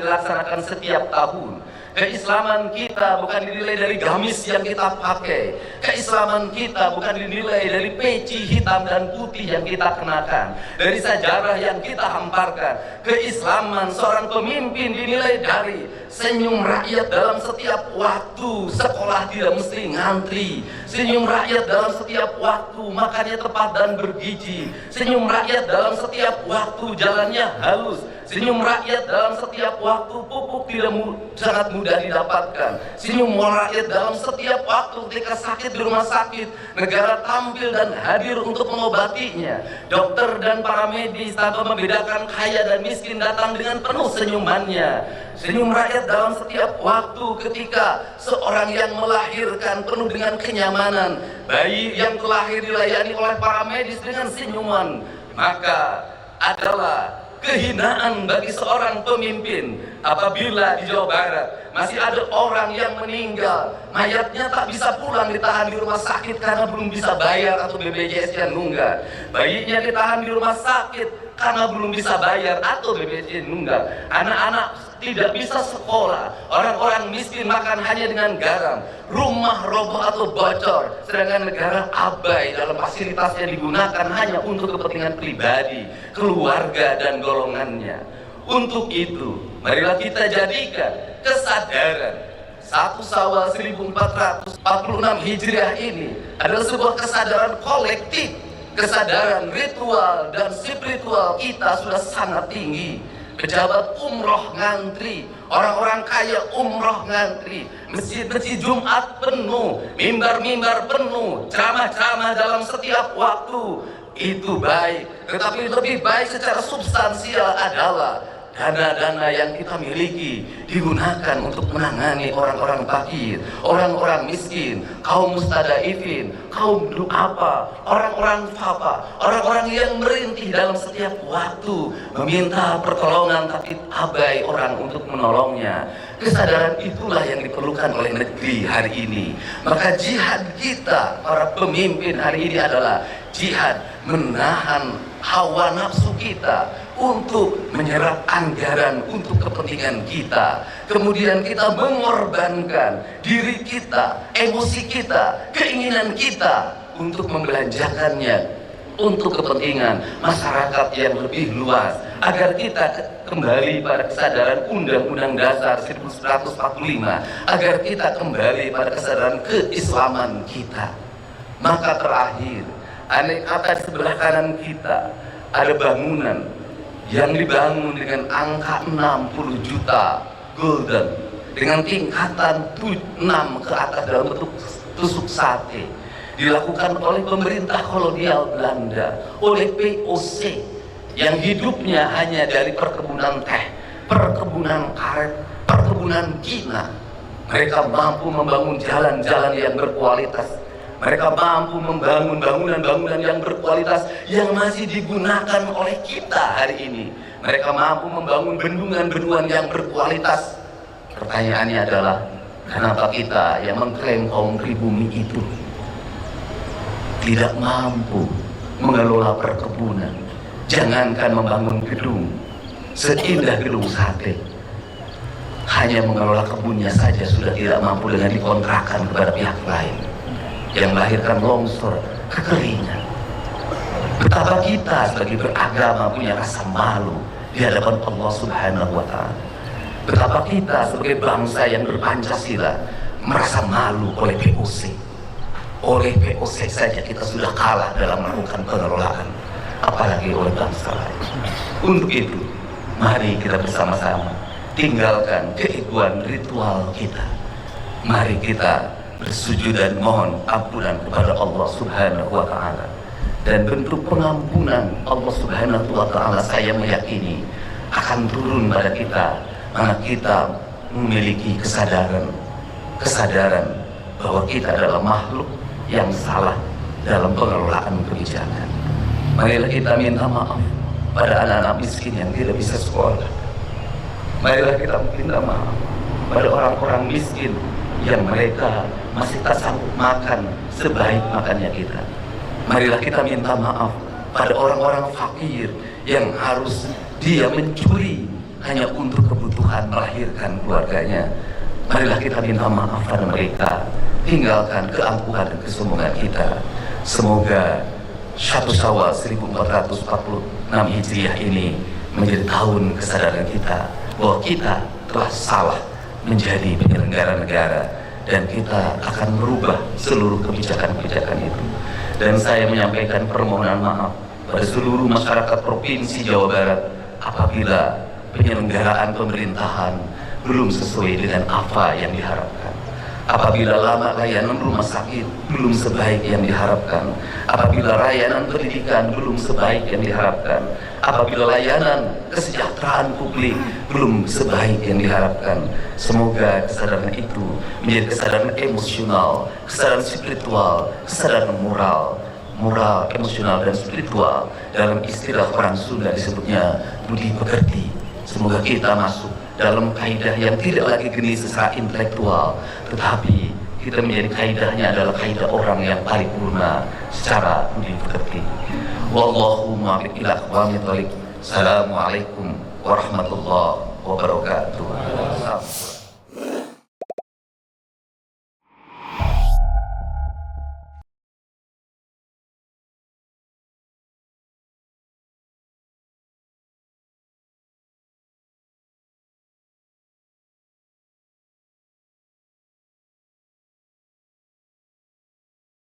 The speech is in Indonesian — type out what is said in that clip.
dilaksanakan setiap tahun. Keislaman kita bukan dinilai dari gamis yang kita pakai. Keislaman kita bukan dinilai dari peci hitam dan putih yang kita kenakan, dari sajarah yang kita hamparkan. Keislaman seorang pemimpin dinilai dari senyum rakyat dalam setiap waktu. Sekolah tidak mesti ngantri. Senyum rakyat dalam setiap waktu makannya tepat dan bergizi. Senyum rakyat dalam setiap waktu jalannya halus. Senyum rakyat dalam setiap waktu pupuk tidak sangat mudah didapatkan. Senyum rakyat dalam setiap waktu ketika sakit di rumah sakit, negara tampil dan hadir untuk mengobatinya. Dokter dan para medis tanpa membedakan kaya dan miskin datang dengan penuh senyumannya. Senyum rakyat dalam setiap waktu ketika seorang yang melahirkan penuh dengan kenyamanan, bayi yang terlahir dilayani oleh para medis dengan senyuman. Maka adalah kehinaan bagi seorang pemimpin apabila di Jawa Barat masih ada orang yang meninggal, mayatnya tak bisa pulang, ditahan di rumah sakit karena belum bisa bayar atau BPJS-nya nunggak. Bayinya ditahan di rumah sakit karena belum bisa bayar atau BPJS nunggak. Anak-anak tidak bisa sekolah, orang-orang miskin makan hanya dengan garam, rumah roboh atau bocor, sedangkan negara abai dalam fasilitas yang digunakan hanya untuk kepentingan pribadi, keluarga dan golongannya. Untuk itu, marilah kita jadikan kesadaran 1 Syawal 1446 Hijriah ini adalah sebuah kesadaran kolektif, kesadaran ritual dan spiritual kita sudah sangat tinggi. Pejabat umroh ngantri, orang-orang kaya umroh ngantri, masjid-masjid Jumat penuh, mimbar-mimbar penuh, ceramah-ceramah dalam setiap waktu. Itu baik, tetapi lebih baik secara substansial adalah dana-dana yang kita miliki digunakan untuk menangani orang-orang fakir, orang-orang miskin, kaum mustadaifin, kaum du'afa, orang-orang fafa, orang-orang yang merintih dalam setiap waktu meminta pertolongan tapi abai orang untuk menolongnya. Kesadaran itulah yang diperlukan oleh negeri hari ini. Maka jihad kita para pemimpin hari ini adalah jihad menahan hawa nafsu kita untuk menyerap anggaran untuk kepentingan kita. Kemudian kita mengorbankan diri kita, emosi kita, keinginan kita untuk membelanjakannya untuk kepentingan masyarakat yang lebih luas, agar kita kembali pada kesadaran Undang-Undang Dasar 1945, agar kita kembali pada kesadaran keislaman kita. Maka terakhir, andai kata di sebelah kanan kita ada bangunan yang dibangun dengan angka 60 juta gulden dengan tingkatan 6 ke atas dalam bentuk tusuk sate, dilakukan oleh pemerintah kolonial Belanda, oleh POC yang hidupnya hanya dari perkebunan teh, perkebunan karet, perkebunan Cina. Mereka mampu membangun jalan-jalan yang berkualitas. Mereka mampu membangun bangunan-bangunan yang berkualitas yang masih digunakan oleh kita hari ini. Mereka mampu membangun bendungan-bendungan yang berkualitas. Pertanyaannya adalah, kenapa kita yang mengklaim kaum pribumi itu tidak mampu mengelola perkebunan? Jangankan membangun gedung seindah gedung sate, hanya mengelola kebunnya saja sudah tidak mampu dengan dikontrakkan kepada pihak lain, yang melahirkan longsor, kekeringan. Betapa kita sebagai beragama punya rasa malu di hadapan Allah Subhanahu wa Ta'ala. Betapa kita sebagai bangsa yang berpancasila merasa malu oleh POC. Oleh POC saja kita sudah kalah dalam melakukan pengelolaan, apalagi oleh bangsa lain. Untuk itu, mari kita bersama-sama tinggalkan keegoan ritual kita. Mari kita bersujud dan mohon ampunan kepada Allah Subhanahu wa Ta'ala, dan bentuk pengampunan Allah Subhanahu wa Ta'ala saya meyakini akan turun pada kita mana kita memiliki kesadaran bahwa kita adalah makhluk yang salah dalam pengelolaan kebijakan. Marilah kita minta maaf pada anak-anak miskin yang tidak bisa sekolah. Marilah kita minta maaf pada orang-orang miskin yang mereka masih tak sanggup makan sebaik makannya kita. Marilah kita minta maaf pada orang-orang fakir yang harus dia mencuri hanya untuk kebutuhan melahirkan keluarganya. Marilah kita minta maaf pada mereka, tinggalkan keangkuhan dan kesombongan kita. Semoga 1 Syawal 1446 Hijriah ini menjadi tahun kesadaran kita bahwa kita telah salah menjadi penyelenggara negara, dan kita akan merubah seluruh kebijakan-kebijakan itu. Dan saya menyampaikan permohonan maaf pada seluruh masyarakat Provinsi Jawa Barat apabila penyelenggaraan pemerintahan belum sesuai dengan apa yang diharapkan, apabila lama layanan rumah sakit belum sebaik yang diharapkan, apabila layanan pendidikan belum sebaik yang diharapkan, apabila layanan kesejahteraan publik belum sebaik yang diharapkan. Semoga kesadaran itu menjadi kesadaran emosional, kesadaran spiritual, kesadaran moral, emosional, dan spiritual. Dalam istilah orang Sunda disebutnya budi pekerti. Semoga kita masuk dalam kaidah yang tidak lagi geni secara intelektual, tetapi kita menjadi kaidahnya adalah kaidah orang yang paripurna secara budi pekerti. Wallahumma ila aqwamit thoriq. Assalamualaikum warahmatullahi wabarakatuh.